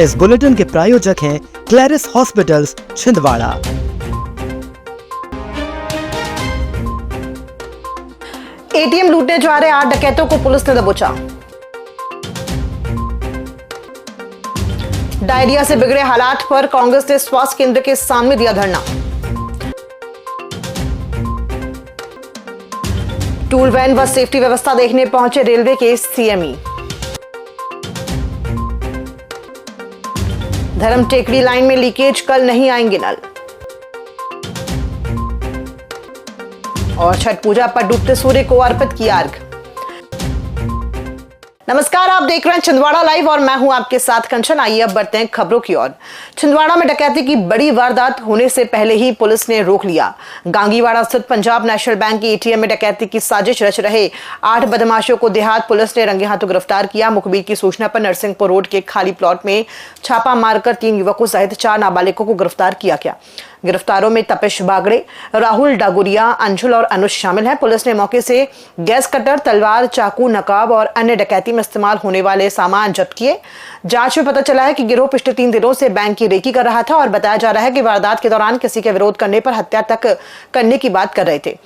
इस बुलेटिन के प्रायोजक हैं क्लैरिस हॉस्पिटल्स छिंदवाड़ा। एटीएम लूटने जा रहे 8 डकैतों को पुलिस ने दबोचा। डायरिया से बिगड़े हालात पर कांग्रेस ने स्वास्थ्य केंद्र के सामने दिया धरना। टूल वैन व सेफ्टी व्यवस्था देखने पहुंचे रेलवे के सीएमई। धर्म टेकड़ी लाइन में लीकेज, कल नहीं आएंगे नल। और छठ पूजा पर डूबते सूर्य को अर्पित किया अर्घ। नमस्कार, आप देख रहे हैं छिंदवाड़ा लाइव और मैं हूं आपके साथ कंचन। आइए अब बढ़ते हैं खबरों की ओर। छिंदवाड़ा में डकैती की बड़ी वारदात होने से पहले ही पुलिस ने रोक लिया। गांगीवाड़ा स्थित पंजाब नेशनल बैंक के एटीएम में डकैती की साजिश रच रहे 8 बदमाशों को देहात पुलिस ने रंगे हाथों गिरफ्तार किया। मुखबिर की सूचना पर नरसिंहपुर रोड के खाली प्लॉट में छापा मारकर 3 युवकों सहित 4 नाबालिगों को गिरफ्तार किया गया। गिरफ्तारों में तपेश बागड़े, राहुल डागुरिया, अंशुल और अनुज शामिल हैं। पुलिस ने मौके से गैस कटर, तलवार, चाकू, नकाब और अन्य डकैती में इस्तेमाल होने वाले सामान जब्त किए। जांच में पता चला है कि गिरोह पिछले 3 दिनों से बैंक की रेकी कर रहा था और बताया जा रहा है कि वारदात के दौरान किसी के विरोध करने पर हत्या तक करने की बात कर रहे थे।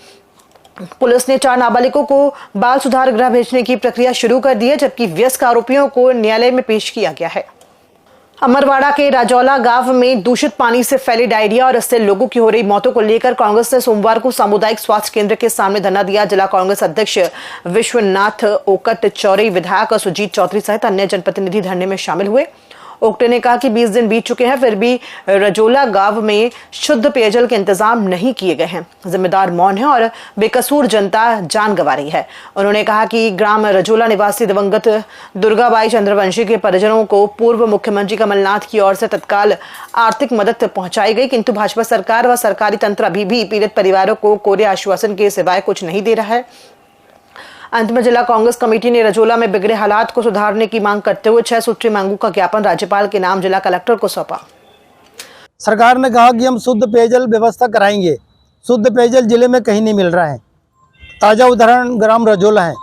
पुलिस ने 4 नाबालिगों को बाल सुधार गृह भेजने की प्रक्रिया शुरू कर दी है, जबकि वयस्क आरोपियों को न्यायालय में पेश किया गया है। अमरवाड़ा के राजौला गांव में दूषित पानी से फैली डायरिया और इससे लोगों की हो रही मौतों को लेकर कांग्रेस ने सोमवार को सामुदायिक स्वास्थ्य केंद्र के सामने धरना दिया। जिला कांग्रेस अध्यक्ष विश्वनाथ ओकट चौरी, विधायक सुजीत चौधरी सहित अन्य जनप्रतिनिधि धरने में शामिल हुए। ओकटे ने कहा कि 20 दिन बीत चुके हैं, फिर भी रजोला गांव में शुद्ध पेयजल के इंतजाम नहीं किए गए हैं। जिम्मेदार मौन है और बेकसूर जनता जान गंवा रही है। उन्होंने कहा कि ग्राम रजोला निवासी दिवंगत दुर्गाबाई चंद्रवंशी के परिजनों को पूर्व मुख्यमंत्री कमलनाथ की ओर से तत्काल आर्थिक मदद पहुंचाई गई, किंतु भाजपा सरकार व सरकारी तंत्र अभी भी पीड़ित परिवारों को कोरे आश्वासन के सिवाय कुछ नहीं दे रहा है। अंत में जिला कांग्रेस कमेटी ने रजोला में बिगड़े हालात को सुधारने की मांग करते हुए 6 सूत्री मांगों का ज्ञापन राज्यपाल के नाम जिला कलेक्टर को सौंपा। सरकार ने कहा कि हम शुद्ध पेयजल व्यवस्था कराएंगे। शुद्ध पेयजल जिले में कहीं नहीं मिल रहा है। ताज़ा उदाहरण ग्राम रजोला है।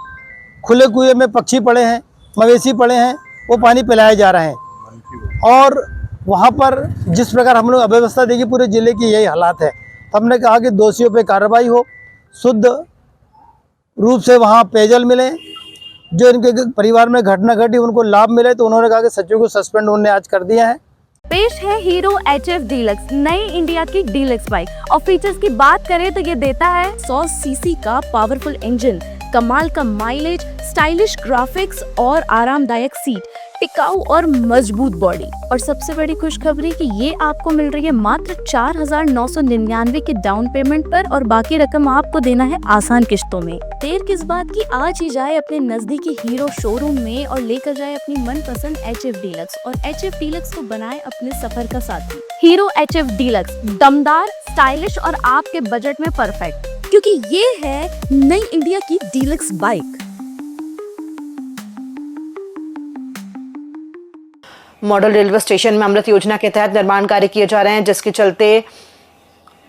खुले कुएं में पक्षी पड़े हैं, मवेशी पड़े हैं, वो पानी पिलाए जा रहे हैं और वहाँ पर जिस प्रकार हम लोग अव्यवस्था देखी, पूरे जिले की यही हालात है। तो हमने कहा कि दोषियों पर कार्रवाई हो, शुद्ध रूप से वहाँ पेयजल मिले, जो इनके परिवार में घटना घटी उनको लाभ मिले। तो उन्होंने कहा कि सचिव को सस्पेंड उन्होंने आज कर दिया है। पेश है हीरो HF डीलक्स, नई इंडिया की डीलक्स बाइक। और फीचर्स की बात करें तो ये देता है 100 सीसी का पावरफुल इंजन, कमाल का माइलेज, स्टाइलिश ग्राफिक्स और आरामदायक सीट, टिकाऊ और मजबूत बॉडी। और सबसे बड़ी खुशखबरी कि ये आपको मिल रही है मात्र 4,999 के डाउन पेमेंट पर और बाकी रकम आपको देना है आसान किश्तों में। देर किस बात की, आज ही जाए अपने नजदीकी हीरो शोरूम में और लेकर जाए अपनी मनपसंद HF डीलक्स और HF डीलक्स को बनाए अपने सफर का साथी। हीरो HF डीलक्स, दमदार, स्टाइलिश और आपके बजट में परफेक्ट, क्योंकि ये है नई इंडिया की deluxe bike. Model railway station में अमृत योजना के तहत निर्माण कार्य किए जा रहे हैं, जिसके चलते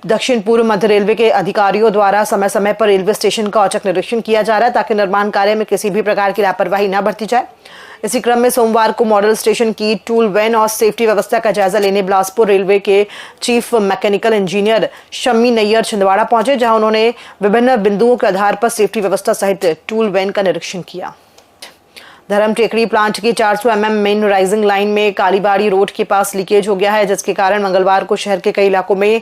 दक्षिण पूर्व मध्य रेलवे के अधिकारियों द्वारा समय समय पर रेलवे स्टेशन का औचक निरीक्षण किया जा रहा है, ताकि निर्माण कार्य में किसी भी प्रकार की लापरवाही न बरती जाए। इसी क्रम में सोमवार को मॉडल स्टेशन की टूल वैन और सेफ्टी व्यवस्था का जायजा लेने बिलासपुर रेलवे के chief mechanical engineer Shammi Nayyar Chhindwara पहुंचे, जहां उन्होंने विभिन्न बिंदुओं के आधार पर सेफ्टी व्यवस्था सहित टूल वैन का निरीक्षण किया। धर्म टेकड़ी प्लांट की 400 mm मेन राइजिंग लाइन में कालीबाड़ी रोड के पास लीकेज हो गया है, जिसके कारण मंगलवार को शहर के कई इलाकों में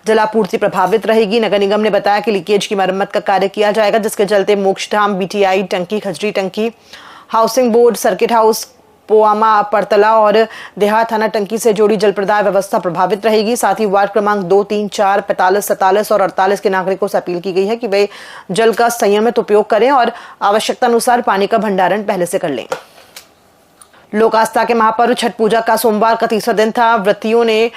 जलापूर्ति प्रभावित रहेगी। नगर निगम ने बताया कि लीकेज की मरम्मत का कार्य किया जाएगा, जिसके चलते मोक्षधाम, BTI टंकी, खजरी टंकी, हाउसिंग बोर्ड, सर्किट हाउस, पोआमा, परतला और देहात थाना टंकी से जोड़ी जल प्रदाय व्यवस्था प्रभावित रहेगी। साथ ही वार्ड क्रमांक 2, 3, 4, 45, 47 और 48 के नागरिकों से अपील की गई है कि वे जल का संयमित उपयोग करें और आवश्यकता अनुसार पानी का भंडारण पहले से कर लें। लोक आस्था के महापर्व छठ पूजा का सोमवार का तीसरा दिन था। व्रतियों ने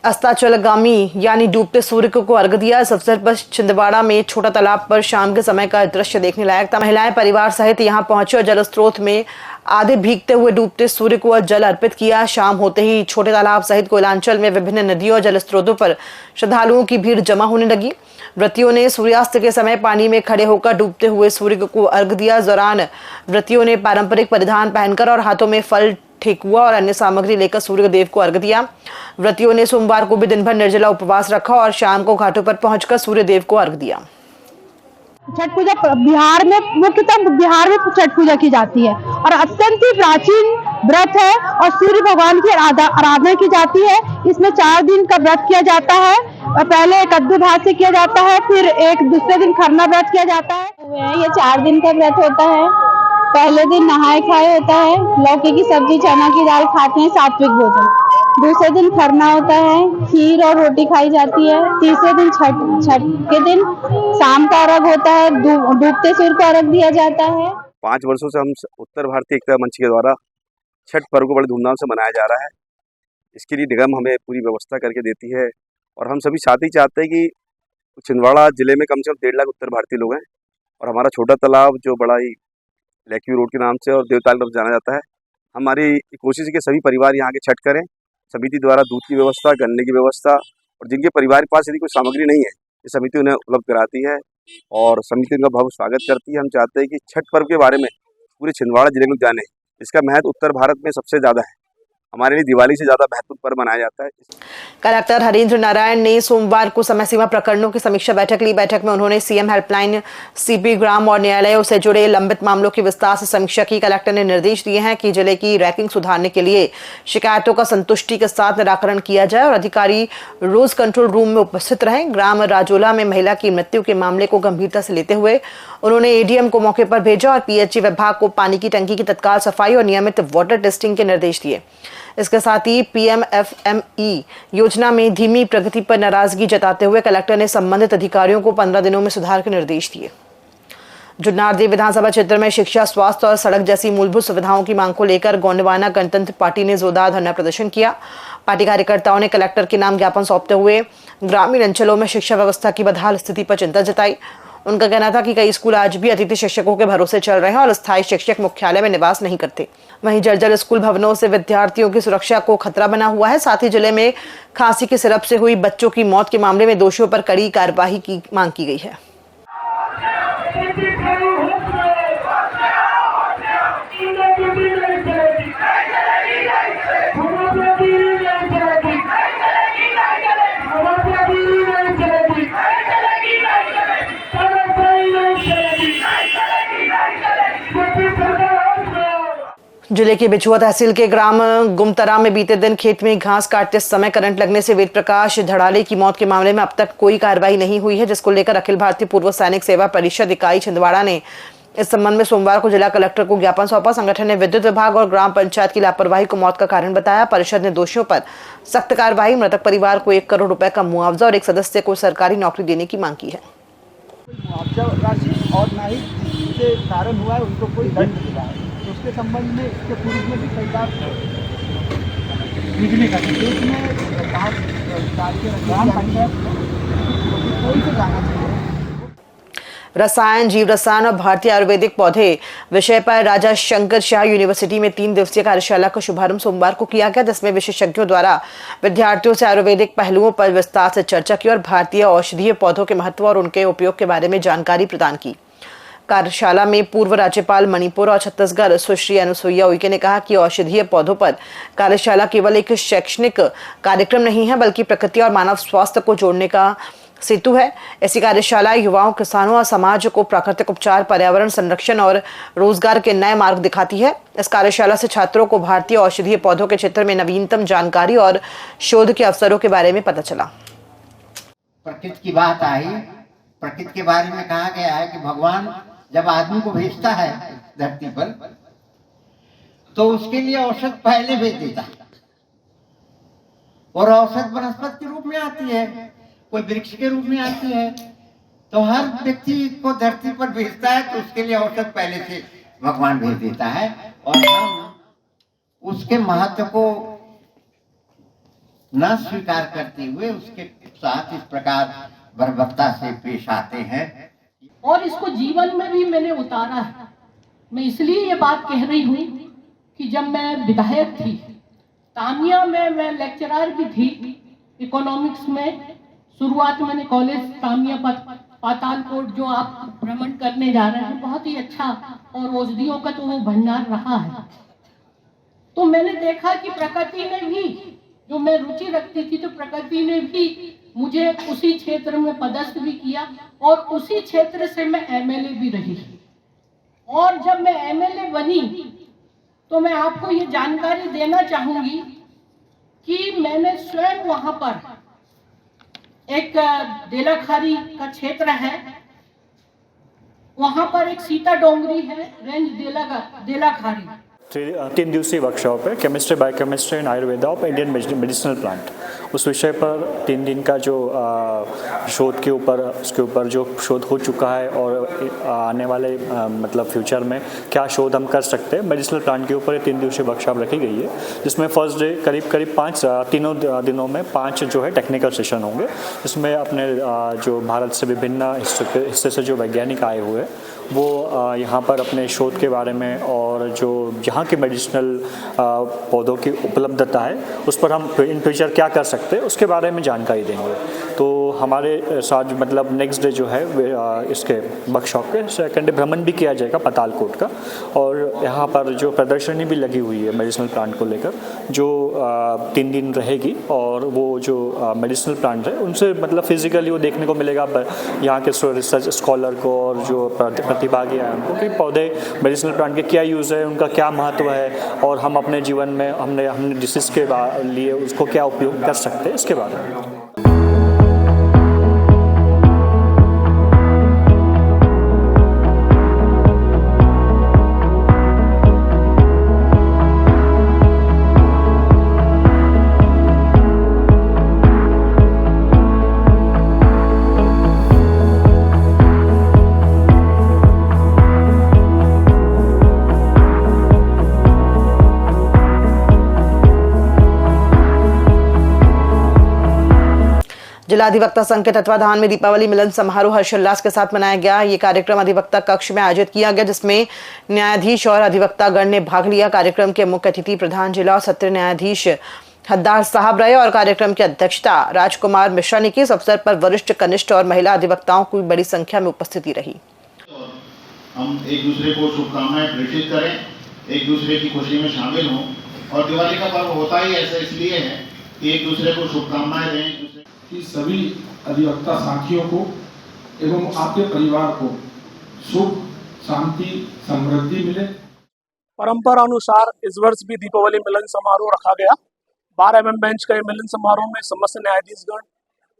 अस्ताचलगामी यानी डूबते सूर्य को अर्घ दिया। इस अवसर पर छिंदवाड़ा में छोटा तालाब पर शाम के समय का दृश्य देखने लायक था। महिलाएं परिवार सहित यहां पहुंचे और जल स्रोत में आधे भीगते हुए डूबते सूर्य को जल अर्पित किया। शाम होते ही छोटे तालाब सहित कोयलांचल में विभिन्न नदियों और जल स्रोतों पर श्रद्धालुओं की भीड़ जमा होने लगी। व्रतियों ने सूर्यास्त के समय पानी में खड़े होकर डूबते हुए सूर्य को अर्घ दिया। इस दौरान व्रतियों ने पारंपरिक परिधान पहनकर और हाथों में फल ठेकुआ और अन्य सामग्री लेकर सूर्य देव को अर्घ्य दिया। व्रतियों ने सोमवार को भी दिन भर निर्जला उपवास रखा और शाम को घाटों पर पहुंचकर सूर्य देव को अर्घ्य दिया। छठ पूजा बिहार में मुख्यतः बिहार में छठ पूजा की जाती है और अत्यंत ही प्राचीन व्रत है और सूर्य भगवान की आराधना की जाती है। इसमें 4 दिन का व्रत किया जाता है और पहले कद्दू भात से किया जाता है, फिर एक दूसरे दिन खरना व्रत किया जाता है। ये 4 दिन का व्रत होता है। पहले दिन नहाए खाए होता है, लौकी की सब्जी चना की दाल खाते हैं, सात्विक भोजन। दूसरे दिन खरना होता है, खीर और रोटी खाई जाती है। तीसरे दिन छठ के दिन शाम का अर्घ होता है, डूबते सूर्य को अर्घ दिया जाता है। 5 वर्षों से हम उत्तर भारतीय एकता मंच के द्वारा छठ पर्व को बड़े धूमधाम से मनाया जा रहा है। इसके लिए निगम हमें पूरी व्यवस्था करके देती है और हम सभी साथ ही चाहते हैं कि छिंदवाड़ा जिले में कम से कम 1.5 लाख उत्तर भारतीय लोग हैं और हमारा छोटा तालाब जो बड़ा ही लेक व्यू रोड के नाम से और देवताल तरफ जाना जाता है, हमारी कोशिश है कि सभी परिवार यहाँ के छठ करें। समिति द्वारा दूध की व्यवस्था, गन्ने की व्यवस्था और जिनके परिवार के पास यदि कोई सामग्री नहीं है, ये समिति उन्हें उपलब्ध कराती है और समिति उनका बहुत स्वागत करती है। हम चाहते हैं कि छठ पर्व के बारे में पूरे छिंदवाड़ा जिले में जाने। इसका महत्व उत्तर भारत में सबसे ज़्यादा है। हमारे लिए दिवाली से ज़्यादा महत्वपूर्ण पर्व मनाया जाता है। कलेक्टर हरीन्द्र नारायण ने सोमवार को समय सीमा प्रकरणों की समीक्षा बैठक ली। बैठक में उन्होंने सीएम हेल्पलाइन, सीपी ग्राम और न्यायालयों से जुड़े लंबित मामलों की विस्तार से समीक्षा की। कलेक्टर ने निर्देश दिए हैं कि जिले की रैंकिंग सुधारने के लिए शिकायतों का संतुष्टि के साथ निराकरण किया जाए और अधिकारी रोज कंट्रोल रूम में उपस्थित रहें। ग्राम राजोला में महिला की मृत्यु के मामले को गंभीरता से लेते हुए उन्होंने एडीएम को मौके पर भेजा और पीएचई विभाग को पानी की टंकी की तत्काल सफाई और नियमित वाटर टेस्टिंग के निर्देश दिए। इसके साथ ही पीएमएफएमई योजना में धीमी प्रगति पर नाराजगी जताते हुए कलेक्टर ने संबंधित अधिकारियों को 15 दिनों में सुधार के निर्देश दिए। जुन्नारदेव विधानसभा क्षेत्र में शिक्षा, स्वास्थ्य और सड़क जैसी मूलभूत सुविधाओं की मांग को लेकर गोंडवाना गणतंत्र पार्टी ने जोरदार धरना प्रदर्शन किया। पार्टी कार्यकर्ताओं ने कलेक्टर के नाम ज्ञापन सौंपते हुए ग्रामीण अंचलों में शिक्षा व्यवस्था की बदहाल स्थिति पर चिंता जताई। उनका कहना था कि कई स्कूल आज भी अतिथि शिक्षकों के भरोसे चल रहे हैं और स्थायी शिक्षक मुख्यालय में निवास नहीं करते। वहीं जर्जर स्कूल भवनों से विद्यार्थियों की सुरक्षा को खतरा बना हुआ है। साथ ही जिले में खांसी के सिरप से हुई बच्चों की मौत के मामले में दोषियों पर कड़ी कार्रवाई की मांग की गई है। जिले के बिछुआ तहसील के ग्राम गुमतरा में बीते दिन खेत में घास काटते समय करंट लगने से वेद प्रकाश धड़ाले की मौत के मामले में अब तक कोई कार्रवाई नहीं हुई है, जिसको लेकर अखिल भारतीय पूर्व सैनिक सेवा परिषद इकाई छिंदवाड़ा ने इस संबंध में सोमवार को जिला कलेक्टर को ज्ञापन सौंपा। संगठन ने विद्युत विभाग और ग्राम पंचायत की लापरवाही को मौत का कारण बताया। परिषद ने दोषियों पर सख्त कार्रवाई, मृतक परिवार को 1 करोड़ रुपए का मुआवजा और एक सदस्य को सरकारी नौकरी देने की मांग की है। मुआवजा राशि और ना ही जिसके कारण हुआ है उनको कोई दंड मिला है, तो उसके संबंध में इसके पूर्व में भी कई बार बिजली का ग्राम पंचायत कोई से जाना चाहिए। रसायन, जीव रसायन और भारतीय आयुर्वेदिक पौधे विषय पर राजा शंकर शाह यूनिवर्सिटी में 3 दिवसीय कार्यशाला का शुभारंभ सोमवार को किया गया, जिसमें विशेषज्ञों द्वारा विद्यार्थियों से आयुर्वेदिक पहलुओं पर विस्तार से चर्चा की और भारतीय औषधीय पौधों के महत्व और उनके उपयोग के बारे में जानकारी प्रदान की। कार्यशाला में पूर्व राज्यपाल मणिपुर और छत्तीसगढ़ सुश्री अनुसुईया उइके ने कहा कि औषधीय पौधों पर कार्यशाला केवल एक शैक्षणिक कार्यक्रम नहीं है, बल्कि प्रकृति और मानव स्वास्थ्य को जोड़ने का सेतु है। ऐसी कार्यशाला युवाओं, किसानों और समाज को प्राकृतिक उपचार, पर्यावरण संरक्षण और रोजगार के नए मार्ग दिखाती है। इस कार्यशाला से छात्रों को भारतीय औषधीय पौधों के क्षेत्र में नवीनतम जानकारी और शोध के अवसरों के बारे में पता चला। प्रकृति की बात आई, प्रकृति के बारे में कहा गया है कि भगवान जब आदमी को भेजता है धरती पर तो उसके लिए औषध पहले भेज देता है और औषध वनस्पति के रूप में आती है, कोई वृक्ष के रूप में आती है। तो हर व्यक्ति को धरती पर भेजता है तो उसके लिए औषध पहले से भगवान भेज देता है और हम उसके महत्व को न स्वीकार करते हुए उसके साथ इस प्रकार बर्बरता से पेश आते हैं और इसको जीवन में भी मैंने उतारा है। मैं इसलिए ये बात कह रही हूँ कि जब मैं विधायक थी, तामिया में मैं लेक्चरर भी थी इकोनॉमिक्स में। शुरुआत मैंने कॉलेज तामिया पातालकोट जो आप भ्रमण करने जा रहे हैं, बहुत ही अच्छा और औषधियों का तो वो भंडार रहा है। तो मैंने देखा कि प्रकृति ने भी, जो मैं रुचि रखती थी, तो प्रकृति ने भी मुझे उसी क्षेत्र में पदस्थ भी किया और उसी क्षेत्र से मैं एमएलए भी रही। और जब मैं एमएलए बनी तो मैं आपको ये जानकारी देना चाहूंगी कि मैंने स्वयं वहां पर एक देलाखारी का क्षेत्र है, वहां पर एक सीता डोंगरी है, रेंज देलाखारी। 3 दिवसीय वर्कशॉप है chemistry biochemistry and Ayurveda of Indian medicinal plant. उस विषय पर 3 दिन का जो शोध के ऊपर, उसके ऊपर जो शोध हो चुका है और आने वाले मतलब फ्यूचर में क्या शोध हम कर सकते हैं मेडिसिनल प्लांट के ऊपर 3 दिवसीय वर्कशॉप रखी गई है, जिसमें फर्स्ट डे करीब 5 तीनों दिनों में 5 जो है टेक्निकल सेशन होंगे, जिसमें अपने जो भारत से विभिन्न हिस्से से जो वैज्ञानिक आए हुए हैं वो यहाँ पर अपने शोध के बारे में और जो यहाँ के मेडिसिनल पौधों की उपलब्धता है उस पर हम इन फ्यूचर क्या कर सकते हैं उसके बारे में जानकारी देंगे। तो हमारे साथ मतलब नेक्स्ट डे जो है इसके वर्कशॉप के सेकेंड डे भ्रमण भी किया जाएगा पतालकोट का, और यहाँ पर जो प्रदर्शनी भी लगी हुई है मेडिसिनल प्लांट को लेकर जो 3 दिन रहेगी, और वो जो मेडिसिनल प्लांट है उनसे मतलब फिजिकली वो देखने को मिलेगा यहाँ के रिसर्च स्कॉलर को और जो प्रतिभागी हैं उनको कि पौधे मेडिसिनल प्लांट के क्या यूज़ है, उनका क्या महत्व है और हम अपने जीवन में हमने डिसीज़ के लिए उसको क्या उपयोग कर सकते हैं इसके बारे में। जिला अधिवक्ता संघ के तत्वाधान में दीपावली मिलन समारोह हर्षोल्लास के साथ मनाया गया। ये कार्यक्रम अधिवक्ता कक्ष में आयोजित किया गया, जिसमें न्यायाधीश और अधिवक्तागण ने भाग लिया। कार्यक्रम के मुख्य अतिथि प्रधान जिला और सत्र न्यायाधीश हद्दार साहब रहे और कार्यक्रम की अध्यक्षता राजकुमार मिश्रा ने की। इस अवसर पर वरिष्ठ, कनिष्ठ और महिला अधिवक्ताओं की बड़ी संख्या में उपस्थिति रही। हम एक दूसरे को शुभकामनाएं प्रेषित करें, एक दूसरे की खुशी में शामिल हों, और दिवाली का पर्व होता ही ऐसा इसलिए है कि एक दूसरे को शुभकामनाएं दें कि सभी अधिवक्ता साथियों को एवं आपके परिवार को सुख, शांति, समृद्धि मिले। परंपरा अनुसार इस वर्ष भी दीपावली मिलन समारोह रखा गया। 12 mm बेंच का मिलन समारोह में समस्त न्यायाधीशगण,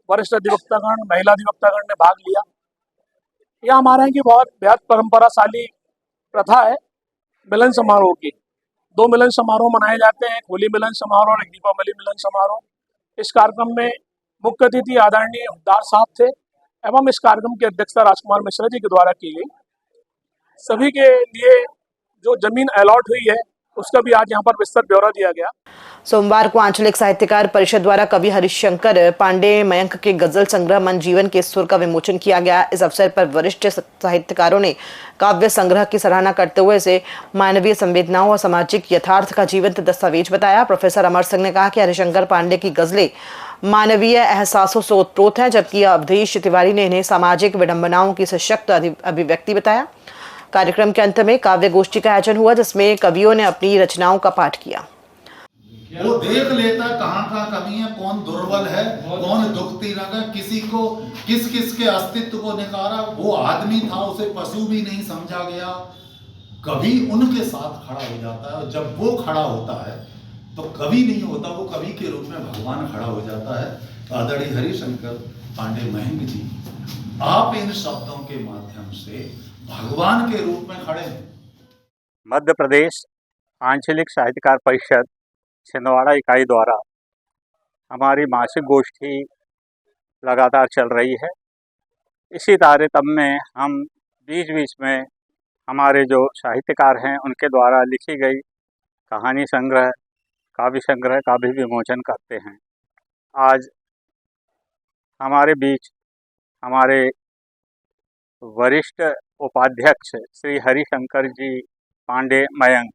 वरिष्ठ अधिवक्तागण, महिला अधिवक्तागण ने भाग लिया। यह हमारे यहाँ की बहुत बेहद परंपराशाली प्रथा है मिलन समारोह की। 2 मिलन समारोह मनाए जाते हैं, एक होली मिलन समारोह और एक दीपावली मिलन समारोह। इस कार्यक्रम में मुख्य अतिथि आदरणीय हद्दार साहब थे एवं इस कार्यक्रम की अध्यक्षता राजकुमार मिश्रा जी के द्वारा की गई। सभी के लिए जो जमीन अलॉट हुई है उसका भी आज यहाँ पर विस्तृत ब्यौरा दिया गया। सोमवार को आंचलिक साहित्यकार परिषद द्वारा कवि हरिशंकर पांडे मयंक के गजल संग्रह मन जीवन के सुर का विमोचन किया गया। इस अवसर पर वरिष्ठ साहित्यकारों ने काव्य संग्रह की सराहना करते हुए इसे मानवीय संवेदनाओं और सामाजिक यथार्थ का जीवंत दस्तावेज बताया। प्रोफेसर अमर सिंह ने कहा कि हरिशंकर पांडे की गजलें मानवीय एहसासों से ओतप्रोत हैं, जबकि अवधेश तिवारी ने इन्हें सामाजिक विडंबनाओं की सशक्त अभिव्यक्ति बताया। कार्यक्रम के अंत में काव्य गोष्ठी का आयोजन हुआ, जिसमें कवियों ने अपनी रचनाओं का पाठ किया। वो देख लेता कहाँ का कमी है, कौन दुर्बल है, कौन दुखती लगा, किसी को किस के अस्तित्व को निकारा। वो आदमी था, उसे पशु भी नहीं समझा गया। कवि उनके साथ खड़ा हो जाता है, और जब वो खड़ा होता है तो कवि नहीं होता, वो कवि के रूप में भगवान खड़ा हो जाता है। आदरणीय हरिशंकर पांडे मयंक जी, आप इन शब्दों के माध्यम से भगवान के रूप में खड़े हैं। मध्य प्रदेश आंचलिक साहित्यकार परिषद छिंदवाड़ा इकाई द्वारा हमारी मासिक गोष्ठी लगातार चल रही है। इसी तारतम्य में हम बीच बीच में हमारे जो साहित्यकार हैं उनके द्वारा लिखी गई कहानी संग्रह, काव्य संग्रह का भी विमोचन करते हैं। आज हमारे बीच हमारे वरिष्ठ उपाध्यक्ष श्री हरिशंकर जी पांडे मयंक,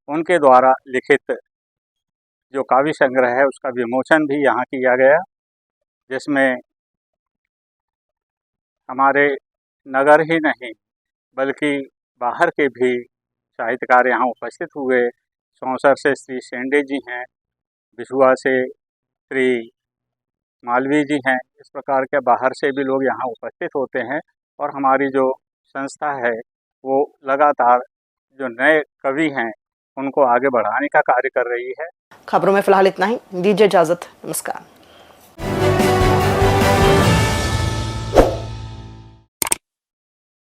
उनके द्वारा लिखित जो काव्य संग्रह है उसका विमोचन भी यहाँ किया गया, जिसमें हमारे नगर ही नहीं बल्कि बाहर के भी साहित्यकार यहाँ उपस्थित हुए चौंसर से श्री शेंडे जी हैं, बिछुआ से श्री मालवीय जी हैं। इस प्रकार के बाहर से भी लोग यहाँ उपस्थित होते हैं और हमारी जो संस्था है वो लगातार जो नए कवि हैं उनको आगे बढ़ाने का कार्य कर रही है। खबरों में फिलहाल इतना ही, दीजिए इजाजत, नमस्कार।